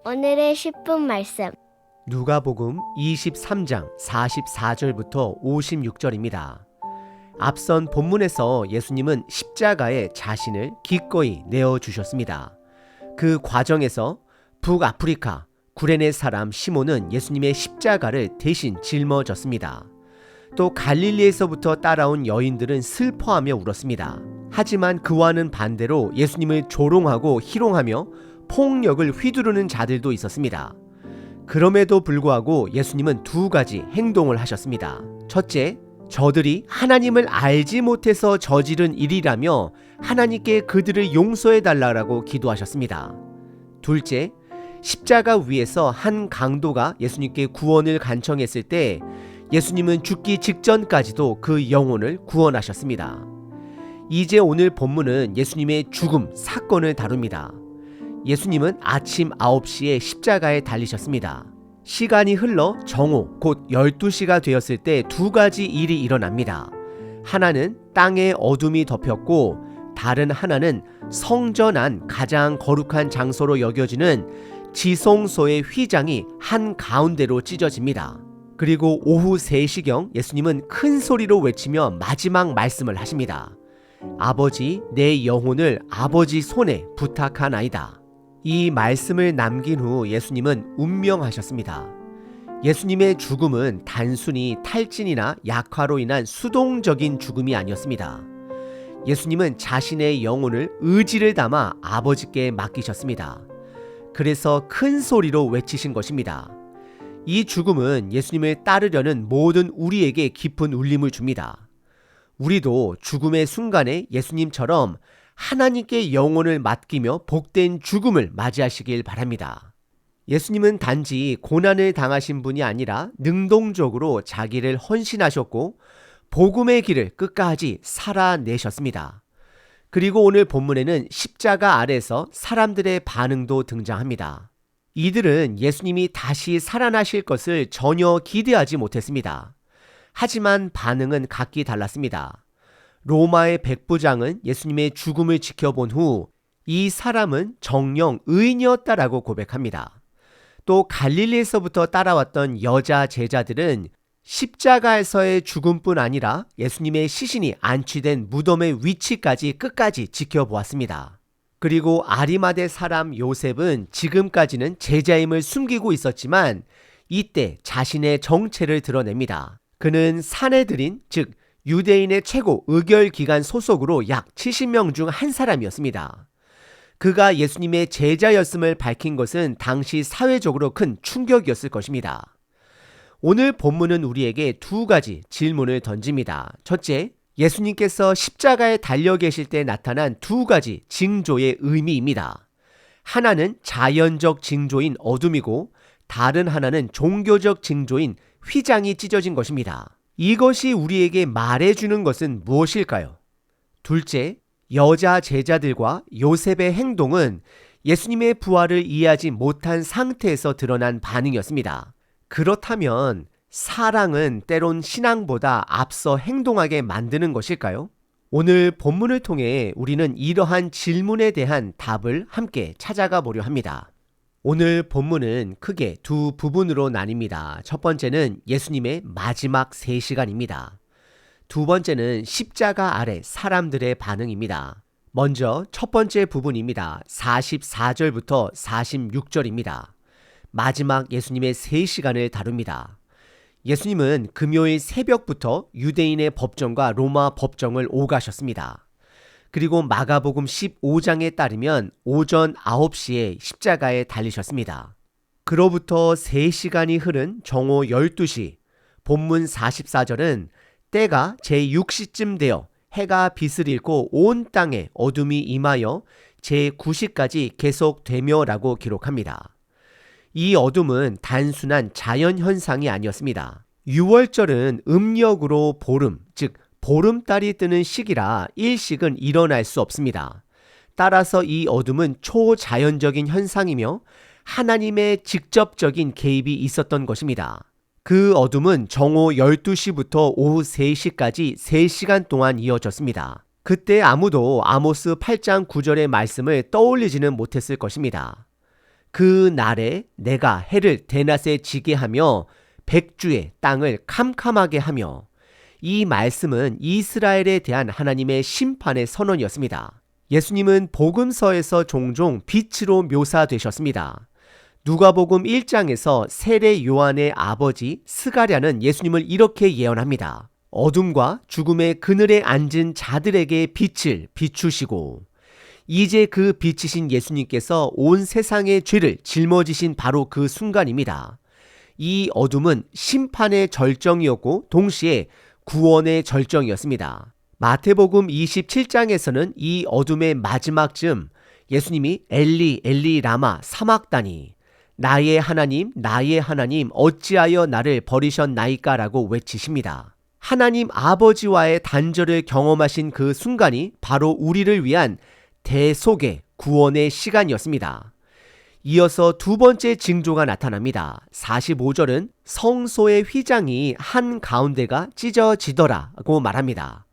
오늘의 10분 말씀. 누가복음 23장 44절부터 56절입니다. 앞선 본문에서 예수님은 십자가에 자신을 기꺼이 내어주셨습니다. 그 과정에서 북아프리카 구레네 사람 시몬은 예수님의 십자가를 대신 짊어졌습니다. 또 갈릴리에서부터 따라온 여인들은 슬퍼하며 울었습니다. 하지만 그와는 반대로 예수님을 조롱하고 희롱하며 폭력을 휘두르는 자들도 있었습니다. 그럼에도 불구하고 예수님은 두 가지 행동을 하셨습니다. 첫째, 저들이 하나님을 알지 못해서 저지른 일이라며 하나님께 그들을 용서해달라고 기도하셨습니다. 둘째, 십자가 위에서 한 강도가 예수님께 구원을 간청했을 때 예수님은 죽기 직전까지도 그 영혼을 구원하셨습니다. 이제 오늘 본문은 예수님의 죽음 사건을 다룹니다. 예수님은 아침 9시에 십자가에 달리셨습니다. 시간이 흘러 정오 곧 12시가 되었을 때 두 가지 일이 일어납니다. 하나는 땅에 어둠이 덮였고 다른 하나는 성전 안 가장 거룩한 장소로 여겨지는 지성소의 휘장이 한가운데로 찢어집니다. 그리고 오후 3시경 예수님은 큰 소리로 외치며 마지막 말씀을 하십니다. 아버지, 내 영혼을 아버지 손에 부탁하나이다. 이 말씀을 남긴 후 예수님은 운명하셨습니다. 예수님의 죽음은 단순히 탈진이나 약화로 인한 수동적인 죽음이 아니었습니다. 예수님은 자신의 영혼을 의지를 담아 아버지께 맡기셨습니다. 그래서 큰 소리로 외치신 것입니다. 이 죽음은 예수님을 따르려는 모든 우리에게 깊은 울림을 줍니다. 우리도 죽음의 순간에 예수님처럼 하나님께 영혼을 맡기며 복된 죽음을 맞이하시길 바랍니다. 예수님은 단지 고난을 당하신 분이 아니라 능동적으로 자기를 헌신하셨고 복음의 길을 끝까지 살아내셨습니다. 그리고 오늘 본문에는 십자가 아래서 사람들의 반응도 등장합니다. 이들은 예수님이 다시 살아나실 것을 전혀 기대하지 못했습니다. 하지만 반응은 각기 달랐습니다. 로마의 백부장은 예수님의 죽음을 지켜본 후 이 사람은 정녕 의인이었다라고 고백합니다. 또 갈릴리에서부터 따라왔던 여자 제자들은 십자가에서의 죽음뿐 아니라 예수님의 시신이 안치된 무덤의 위치까지 끝까지 지켜보았습니다. 그리고 아리마대 사람 요셉은 지금까지는 제자임을 숨기고 있었지만 이때 자신의 정체를 드러냅니다. 그는 사내들인 즉 유대인의 최고 의결기관 소속으로 약 70명 중 한 사람이었습니다. 그가 예수님의 제자였음을 밝힌 것은 당시 사회적으로 큰 충격이었을 것입니다. 오늘 본문은 우리에게 두 가지 질문을 던집니다. 첫째, 예수님께서 십자가에 달려 계실 때 나타난 두 가지 징조의 의미입니다. 하나는 자연적 징조인 어둠이고 다른 하나는 종교적 징조인 휘장이 찢어진 것입니다. 이것이 우리에게 말해주는 것은 무엇일까요? 둘째, 여자 제자들과 요셉의 행동은 예수님의 부활을 이해하지 못한 상태에서 드러난 반응이었습니다. 그렇다면 사랑은 때론 신앙보다 앞서 행동하게 만드는 것일까요? 오늘 본문을 통해 우리는 이러한 질문에 대한 답을 함께 찾아가 보려 합니다. 오늘 본문은 크게 두 부분으로 나뉩니다. 첫 번째는 예수님의 마지막 3시간입니다. 두 번째는 십자가 아래 사람들의 반응입니다. 먼저 첫 번째 부분입니다. 44절부터 46절입니다. 마지막 예수님의 3시간을 다룹니다. 예수님은 금요일 새벽부터 유대인의 법정과 로마 법정을 오가셨습니다. 그리고 마가복음 15장에 따르면 오전 9시에 십자가에 달리셨습니다. 그로부터 3시간이 흐른 정오 12시, 본문 44절은 때가 제6시쯤 되어 해가 빛을 잃고 온 땅에 어둠이 임하여 제9시까지 계속되며 라고 기록합니다. 이 어둠은 단순한 자연현상이 아니었습니다. 6월절은 음력으로 보름, 즉 보름달이 뜨는 시기라 일식은 일어날 수 없습니다. 따라서 이 어둠은 초자연적인 현상이며 하나님의 직접적인 개입이 있었던 것입니다. 그 어둠은 정오 12시부터 오후 3시까지 3시간 동안 이어졌습니다. 그때 아무도 아모스 8장 9절의 말씀을 떠올리지는 못했을 것입니다. 그 날에 내가 해를 대낮에 지게 하며 백주의 땅을 캄캄하게 하며. 이 말씀은 이스라엘에 대한 하나님의 심판의 선언이었습니다. 예수님은 복음서에서 종종 빛으로 묘사되셨습니다. 누가복음 1장에서 세례 요한의 아버지 스가랴는 예수님을 이렇게 예언합니다. 어둠과 죽음의 그늘에 앉은 자들에게 빛을 비추시고. 이제 그 빛이신 예수님께서 온 세상의 죄를 짊어지신 바로 그 순간입니다. 이 어둠은 심판의 절정이었고 동시에 구원의 절정이었습니다. 마태복음 27장에서는 이 어둠의 마지막쯤 예수님이 엘리 엘리 라마 사막다니, 나의 하나님 어찌하여 나를 버리셨나이까 라고 외치십니다. 하나님 아버지와의 단절을 경험하신 그 순간이 바로 우리를 위한 대속의 구원의 시간이었습니다. 이어서 두 번째 징조가 나타납니다. 45절은 성소의 휘장이 한 가운데가 찢어지더라고 말합니다.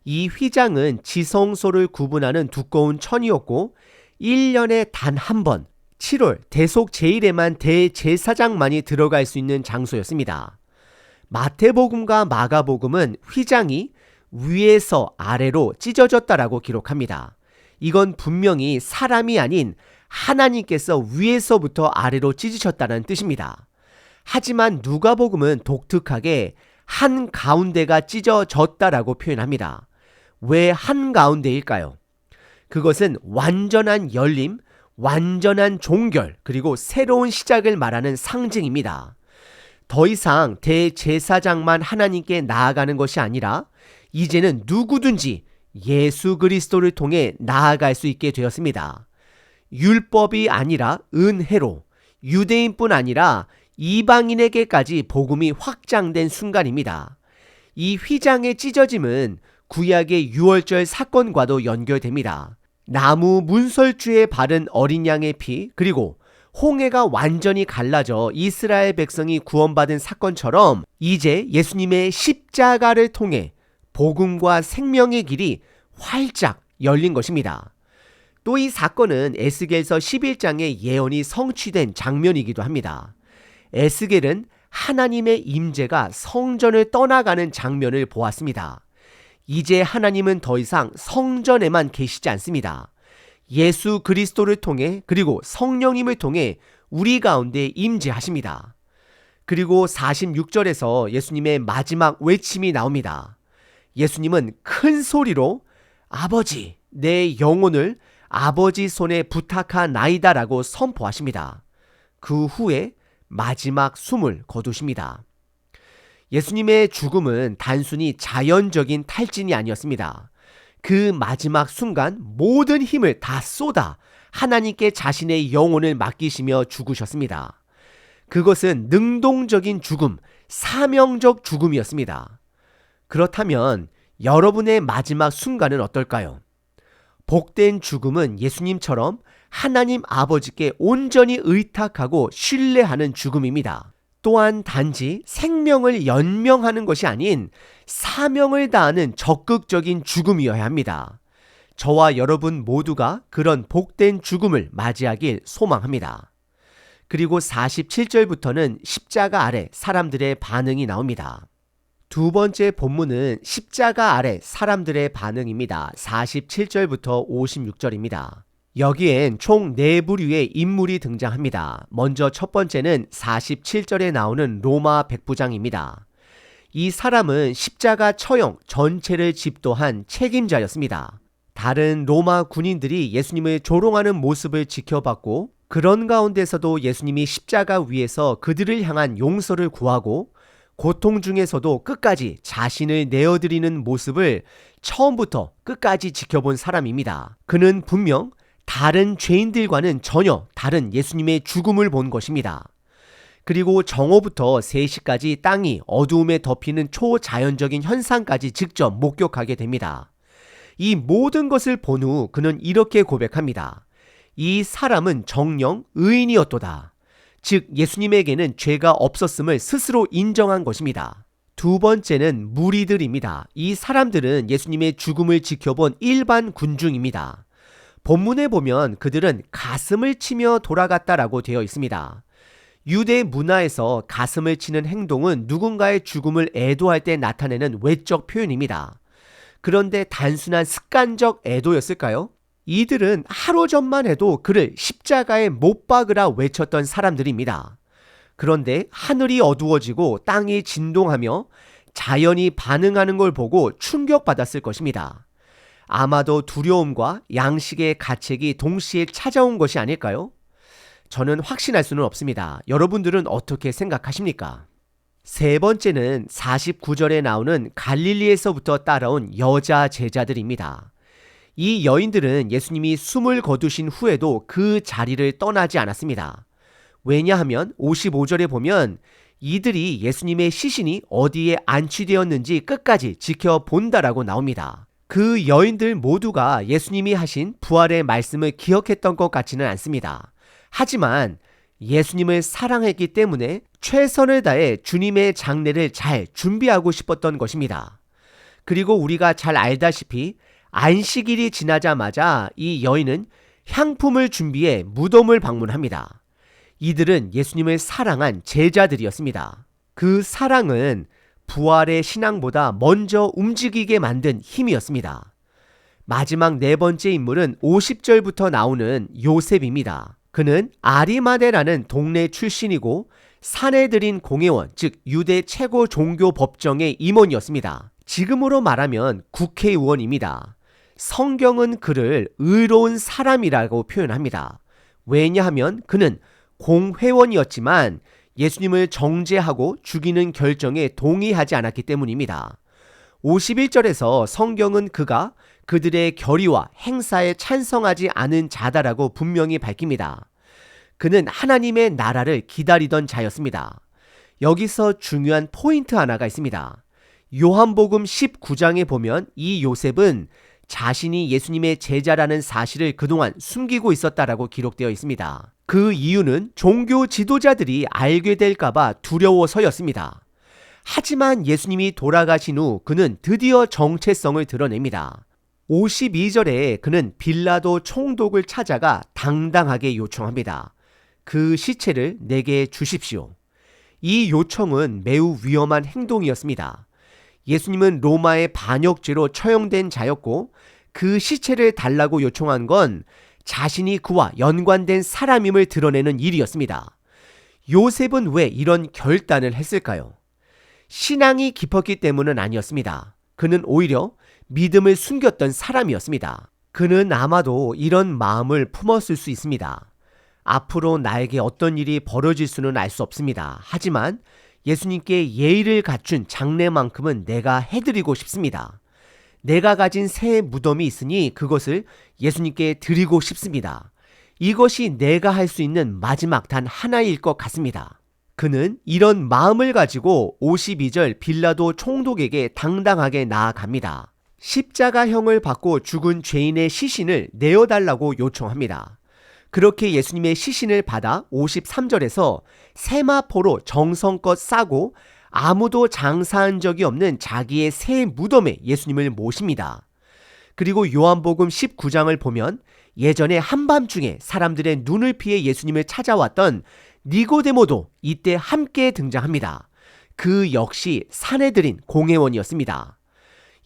이 휘장은 지성소를 구분하는 두꺼운 천이었고 1년에 단 한 번 7월 대속 제일에만 대제사장만이 들어갈 수 있는 장소였습니다. 마태복음과 마가복음은 휘장이 위에서 아래로 찢어졌다라고 기록합니다. 이건 분명히 사람이 아닌 하나님께서 위에서부터 아래로 찢으셨다는 뜻입니다. 하지만 누가복음은 독특하게 한 가운데가 찢어졌다라고 표현합니다. 왜 한 가운데일까요? 그것은 완전한 열림, 완전한 종결, 그리고 새로운 시작을 말하는 상징입니다. 더 이상 대제사장만 하나님께 나아가는 것이 아니라 이제는 누구든지 예수 그리스도를 통해 나아갈 수 있게 되었습니다. 율법이 아니라 은혜로, 유대인뿐 아니라 이방인에게까지 복음이 확장된 순간입니다. 이 휘장의 찢어짐은 구약의 유월절 사건과도 연결됩니다. 나무 문설주에 바른 어린 양의 피, 그리고 홍해가 완전히 갈라져 이스라엘 백성이 구원받은 사건처럼 이제 예수님의 십자가를 통해 복음과 생명의 길이 활짝 열린 것입니다. 또 이 사건은 에스겔서 11장의 예언이 성취된 장면이기도 합니다. 에스겔은 하나님의 임재가 성전을 떠나가는 장면을 보았습니다. 이제 하나님은 더 이상 성전에만 계시지 않습니다. 예수 그리스도를 통해 그리고 성령님을 통해 우리 가운데 임재하십니다. 그리고 46절에서 예수님의 마지막 외침이 나옵니다. 예수님은 큰 소리로 아버지, 내 영혼을 아버지 손에 부탁하나이다라고 선포하십니다. 그 후에 마지막 숨을 거두십니다. 예수님의 죽음은 단순히 자연적인 탈진이 아니었습니다. 그 마지막 순간 모든 힘을 다 쏟아 하나님께 자신의 영혼을 맡기시며 죽으셨습니다. 그것은 능동적인 죽음, 사명적 죽음이었습니다. 그렇다면 여러분의 마지막 순간은 어떨까요? 복된 죽음은 예수님처럼 하나님 아버지께 온전히 의탁하고 신뢰하는 죽음입니다. 또한 단지 생명을 연명하는 것이 아닌 사명을 다하는 적극적인 죽음이어야 합니다. 저와 여러분 모두가 그런 복된 죽음을 맞이하길 소망합니다. 그리고 47절부터는 십자가 아래 사람들의 반응이 나옵니다. 두 번째 본문은 십자가 아래 사람들의 반응입니다. 47절부터 56절입니다. 여기엔 총 4부류의 인물이 등장합니다. 먼저 첫 번째는 47절에 나오는 로마 백부장입니다. 이 사람은 십자가 처형 전체를 집도한 책임자였습니다. 다른 로마 군인들이 예수님을 조롱하는 모습을 지켜봤고 그런 가운데서도 예수님이 십자가 위에서 그들을 향한 용서를 구하고 고통 중에서도 끝까지 자신을 내어드리는 모습을 처음부터 끝까지 지켜본 사람입니다. 그는 분명 다른 죄인들과는 전혀 다른 예수님의 죽음을 본 것입니다. 그리고 정오부터 3시까지 땅이 어두움에 덮이는 초자연적인 현상까지 직접 목격하게 됩니다. 이 모든 것을 본 후 그는 이렇게 고백합니다. 이 사람은 정녕 의인이었도다. 즉 예수님에게는 죄가 없었음을 스스로 인정한 것입니다. 두 번째는 무리들입니다. 이 사람들은 예수님의 죽음을 지켜본 일반 군중입니다. 본문에 보면 그들은 가슴을 치며 돌아갔다라고 되어 있습니다. 유대 문화에서 가슴을 치는 행동은 누군가의 죽음을 애도할 때 나타내는 외적 표현입니다. 그런데 단순한 습관적 애도였을까요? 이들은 하루 전만 해도 그를 십자가에 못 박으라 외쳤던 사람들입니다. 그런데 하늘이 어두워지고 땅이 진동하며 자연이 반응하는 걸 보고 충격받았을 것입니다. 아마도 두려움과 양식의 가책이 동시에 찾아온 것이 아닐까요? 저는 확신할 수는 없습니다. 여러분들은 어떻게 생각하십니까? 세 번째는 49절에 나오는 갈릴리에서부터 따라온 여자 제자들입니다. 이 여인들은 예수님이 숨을 거두신 후에도 그 자리를 떠나지 않았습니다. 왜냐하면 55절에 보면 이들이 예수님의 시신이 어디에 안치되었는지 끝까지 지켜본다라고 나옵니다. 그 여인들 모두가 예수님이 하신 부활의 말씀을 기억했던 것 같지는 않습니다. 하지만 예수님을 사랑했기 때문에 최선을 다해 주님의 장례를 잘 준비하고 싶었던 것입니다. 그리고 우리가 잘 알다시피 안식일이 지나자마자 이 여인은 향품을 준비해 무덤을 방문합니다. 이들은 예수님을 사랑한 제자들이었습니다. 그 사랑은 부활의 신앙보다 먼저 움직이게 만든 힘이었습니다. 마지막 네 번째 인물은 50절부터 나오는 요셉입니다. 그는 아리마데라는 동네 출신이고 사내들인 공회원, 즉 유대 최고 종교 법정의 임원이었습니다. 지금으로 말하면 국회의원입니다. 성경은 그를 의로운 사람이라고 표현합니다. 왜냐하면 그는 공회원이었지만 예수님을 정죄하고 죽이는 결정에 동의하지 않았기 때문입니다. 51절에서 성경은 그가 그들의 결의와 행사에 찬성하지 않은 자다라고 분명히 밝힙니다. 그는 하나님의 나라를 기다리던 자였습니다. 여기서 중요한 포인트 하나가 있습니다. 요한복음 19장에 보면 이 요셉은 자신이 예수님의 제자라는 사실을 그동안 숨기고 있었다라고 기록되어 있습니다. 그 이유는 종교 지도자들이 알게 될까봐 두려워서였습니다. 하지만 예수님이 돌아가신 후 그는 드디어 정체성을 드러냅니다. 52절에 그는 빌라도 총독을 찾아가 당당하게 요청합니다. 그 시체를 내게 주십시오. 이 요청은 매우 위험한 행동이었습니다. 예수님은 로마의 반역죄로 처형된 자였고 그 시체를 달라고 요청한 건 자신이 그와 연관된 사람임을 드러내는 일이었습니다. 요셉은 왜 이런 결단을 했을까요? 신앙이 깊었기 때문은 아니었습니다. 그는 오히려 믿음을 숨겼던 사람이었습니다. 그는 아마도 이런 마음을 품었을 수 있습니다. 앞으로 나에게 어떤 일이 벌어질 수는 알 수 없습니다. 하지만 예수님께 예의를 갖춘 장례만큼은 내가 해드리고 싶습니다. 내가 가진 새 무덤이 있으니 그것을 예수님께 드리고 싶습니다. 이것이 내가 할 수 있는 마지막 단 하나일 것 같습니다. 그는 이런 마음을 가지고 52절 빌라도 총독에게 당당하게 나아갑니다. 십자가형을 받고 죽은 죄인의 시신을 내어달라고 요청합니다. 그렇게 예수님의 시신을 받아 53절에서 세마포로 정성껏 싸고 아무도 장사한 적이 없는 자기의 새 무덤에 예수님을 모십니다. 그리고 요한복음 19장을 보면 예전에 한밤중에 사람들의 눈을 피해 예수님을 찾아왔던 니고데모도 이때 함께 등장합니다. 그 역시 사내들인 공회원이었습니다.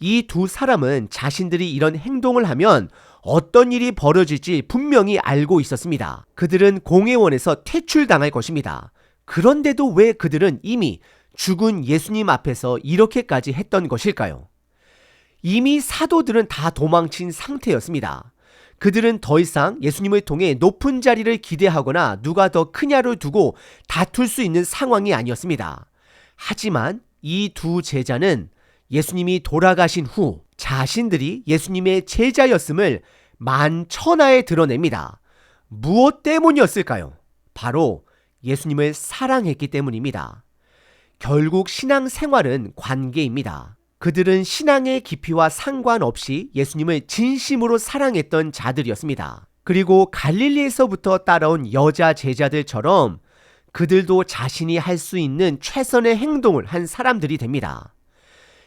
이 두 사람은 자신들이 이런 행동을 하면 어떤 일이 벌어질지 분명히 알고 있었습니다. 그들은 공회원에서 퇴출당할 것입니다. 그런데도 왜 그들은 이미 죽은 예수님 앞에서 이렇게까지 했던 것일까요? 이미 사도들은 다 도망친 상태였습니다. 그들은 더 이상 예수님을 통해 높은 자리를 기대하거나 누가 더 크냐를 두고 다툴 수 있는 상황이 아니었습니다. 하지만 이 두 제자는 예수님이 돌아가신 후 자신들이 예수님의 제자였음을 만천하에 드러냅니다. 무엇 때문이었을까요? 바로 예수님을 사랑했기 때문입니다. 결국 신앙생활은 관계입니다. 그들은 신앙의 깊이와 상관없이 예수님을 진심으로 사랑했던 자들이었습니다. 그리고 갈릴리에서부터 따라온 여자 제자들처럼 그들도 자신이 할 수 있는 최선의 행동을 한 사람들이 됩니다.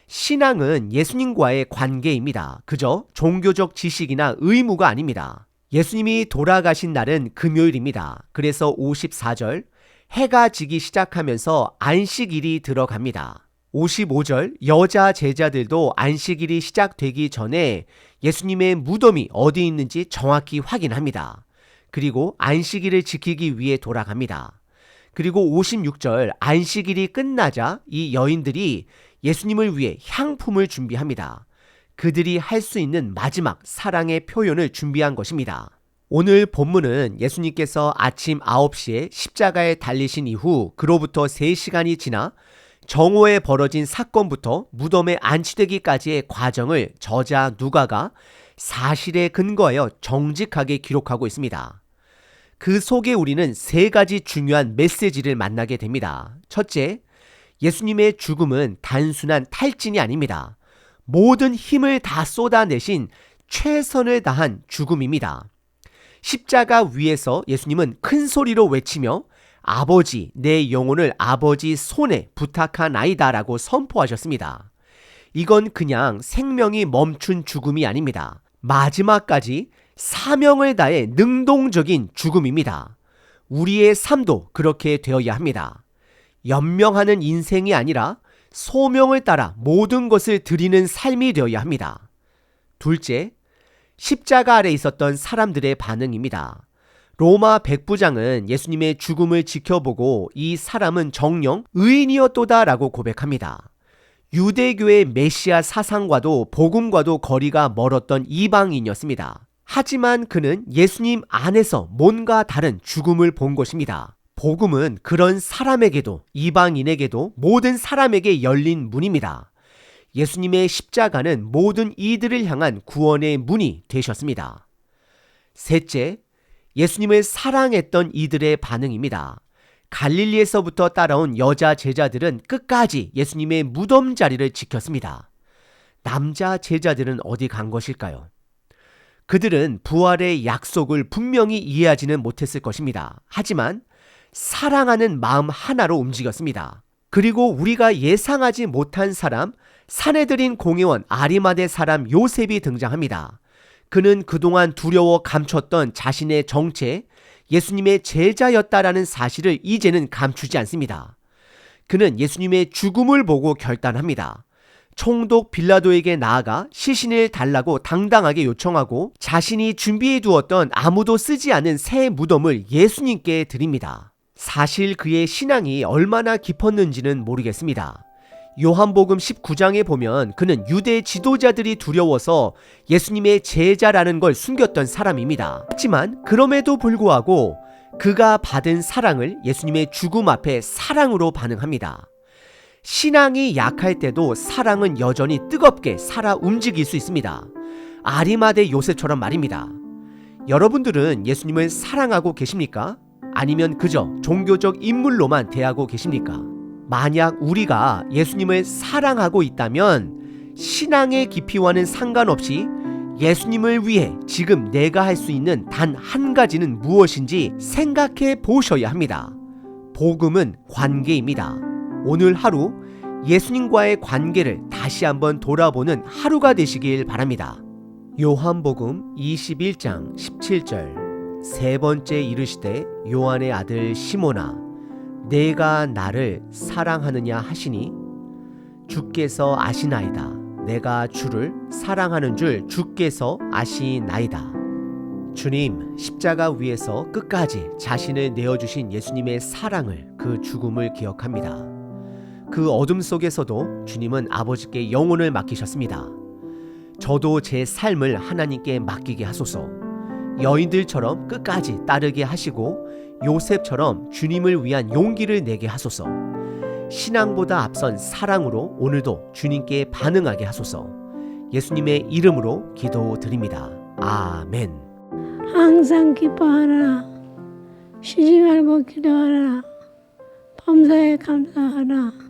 신앙은 예수님과의 관계입니다. 그저 종교적 지식이나 의무가 아닙니다. 예수님이 돌아가신 날은 금요일입니다. 그래서 54절, 해가 지기 시작하면서 안식일이 들어갑니다. 55절, 여자 제자들도 안식일이 시작되기 전에 예수님의 무덤이 어디 있는지 정확히 확인합니다. 그리고 안식일을 지키기 위해 돌아갑니다. 그리고 56절, 안식일이 끝나자 이 여인들이 예수님을 위해 향품을 준비합니다. 그들이 할 수 있는 마지막 사랑의 표현을 준비한 것입니다. 오늘 본문은 예수님께서 아침 9시에 십자가에 달리신 이후 그로부터 3시간이 지나 정오에 벌어진 사건부터 무덤에 안치되기까지의 과정을 저자 누가가 사실에 근거하여 정직하게 기록하고 있습니다. 그 속에 우리는 3가지 중요한 메시지를 만나게 됩니다. 첫째, 예수님의 죽음은 단순한 탈진이 아닙니다. 모든 힘을 다 쏟아내신 최선을 다한 죽음입니다. 십자가 위에서 예수님은 큰 소리로 외치며 아버지, 내 영혼을 아버지 손에 부탁하나이다 라고 선포하셨습니다. 이건 그냥 생명이 멈춘 죽음이 아닙니다. 마지막까지 사명을 다해 능동적인 죽음입니다. 우리의 삶도 그렇게 되어야 합니다. 연명하는 인생이 아니라 소명을 따라 모든 것을 드리는 삶이 되어야 합니다. 둘째, 십자가 아래 있었던 사람들의 반응입니다. 로마 백부장은 예수님의 죽음을 지켜보고 이 사람은 정녕 의인이었도다 라고 고백합니다. 유대교의 메시아 사상과도 복음과도 거리가 멀었던 이방인이었습니다. 하지만 그는 예수님 안에서 뭔가 다른 죽음을 본 것입니다. 복음은 그런 사람에게도 이방인에게도 모든 사람에게 열린 문입니다. 예수님의 십자가는 모든 이들을 향한 구원의 문이 되셨습니다. 셋째, 예수님을 사랑했던 이들의 반응입니다. 갈릴리에서부터 따라온 여자 제자들은 끝까지 예수님의 무덤 자리를 지켰습니다. 남자 제자들은 어디 간 것일까요? 그들은 부활의 약속을 분명히 이해하지는 못했을 것입니다. 하지만 사랑하는 마음 하나로 움직였습니다. 그리고 우리가 예상하지 못한 사람, 사내들인 공회원 아리마대 사람 요셉이 등장합니다. 그는 그동안 두려워 감췄던 자신의 정체, 예수님의 제자였다라는 사실을 이제는 감추지 않습니다. 그는 예수님의 죽음을 보고 결단합니다. 총독 빌라도에게 나아가 시신을 달라고 당당하게 요청하고 자신이 준비해 두었던 아무도 쓰지 않은 새 무덤을 예수님께 드립니다. 사실 그의 신앙이 얼마나 깊었는지는 모르겠습니다. 요한복음 19장에 보면 그는 유대 지도자들이 두려워서 예수님의 제자라는 걸 숨겼던 사람입니다. 하지만 그럼에도 불구하고 그가 받은 사랑을 예수님의 죽음 앞에 사랑으로 반응합니다. 신앙이 약할 때도 사랑은 여전히 뜨겁게 살아 움직일 수 있습니다. 아리마대 요셉처럼 말입니다. 여러분들은 예수님을 사랑하고 계십니까? 아니면 그저 종교적 인물로만 대하고 계십니까? 만약 우리가 예수님을 사랑하고 있다면 신앙의 깊이와는 상관없이 예수님을 위해 지금 내가 할 수 있는 단 한 가지는 무엇인지 생각해 보셔야 합니다. 복음은 관계입니다. 오늘 하루 예수님과의 관계를 다시 한번 돌아보는 하루가 되시길 바랍니다. 요한복음 21장 17절 세 번째 이르시되 요한의 아들 시몬아 내가 나를 사랑하느냐 하시니 주께서 아시나이다. 내가 주를 사랑하는 줄 주께서 아시나이다. 주님, 십자가 위에서 끝까지 자신을 내어주신 예수님의 사랑을, 그 죽음을 기억합니다. 그 어둠 속에서도 주님은 아버지께 영혼을 맡기셨습니다. 저도 제 삶을 하나님께 맡기게 하소서. 여인들처럼 끝까지 따르게 하시고 요셉처럼 주님을 위한 용기를 내게 하소서. 신앙보다 앞선 사랑으로 오늘도 주님께 반응하게 하소서. 예수님의 이름으로 기도드립니다. 아멘. 항상 기뻐하라. 쉬지 말고 기도하라. 범사에 감사하라.